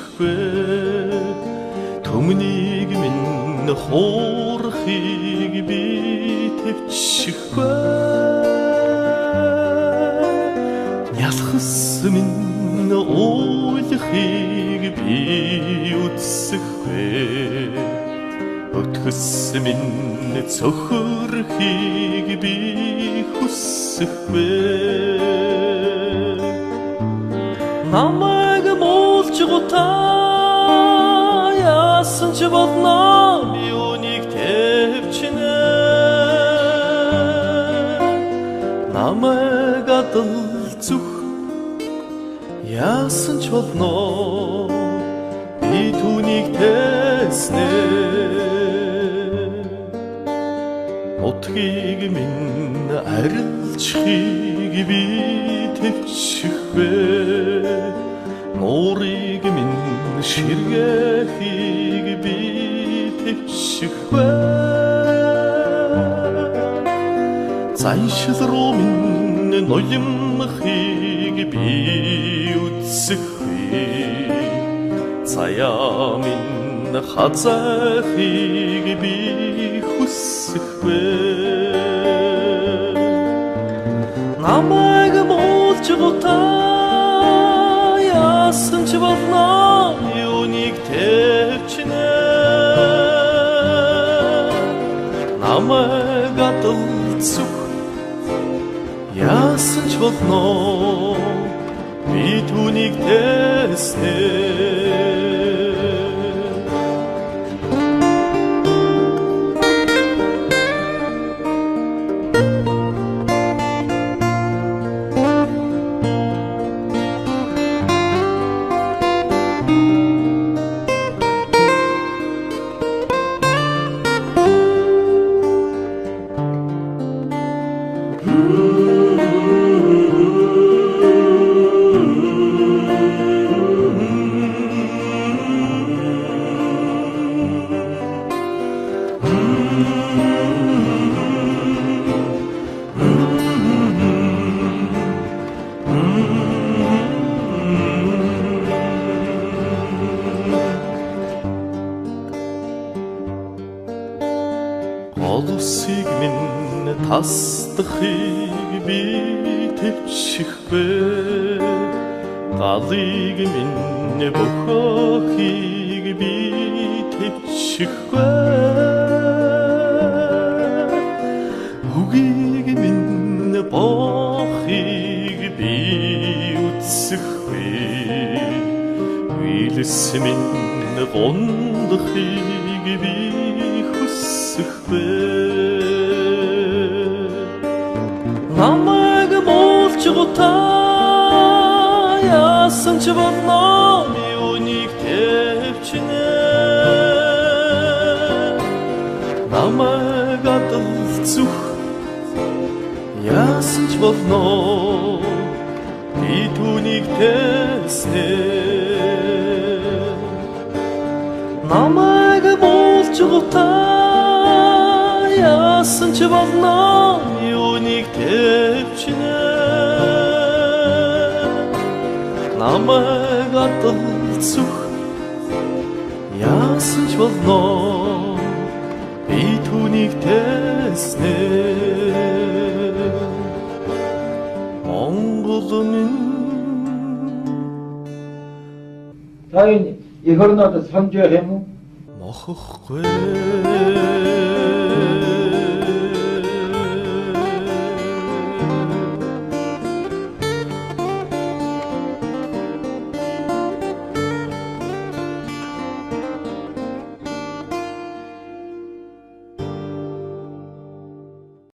дэвчихгүй түмнийг минь хуурахыг би тэвчихгүй ялхас минь уулахыг би үзэхгүй өтгөс минь цохорхийг би хүсэхгүй намайг муулж гутаа яасан ч болно би үнийг тэвчнэ намайг адал зүх яасан ч болно би түүнийг тэснэ нутгийг минь арилжахыг би тэвчихвэ нуурыг минь ширгээхийг би тэвчихвэ заншил руу минь нулимхийг би үзэхгүй цаяа минь хазаахыг би хүсэхгүй намайг муулж гутаа яасан ч болно юуник тэвчнэ намайг адал зүх яасан ч болно би түүнийг тэснэ Олсыг минь тасдахыг би тэвчихвэ галыг минь бохохыг би тэвчихвэ үгийг минь бохыг би үзэхгүй үйлс минь гондохыг би хүсэхгүй намайг муулж гутаа яасан ч болно юуник тэвчнэ намайг адал зүх яасан ч болно би түүнийг тэснэ намайг муулж гутаа яасан ч болно юуник тэвчнэ намайг адал зүх яасан ч болно би түүнийг тэснэ Монгол минь 자연이 이 흐르나도 선조해무 먹고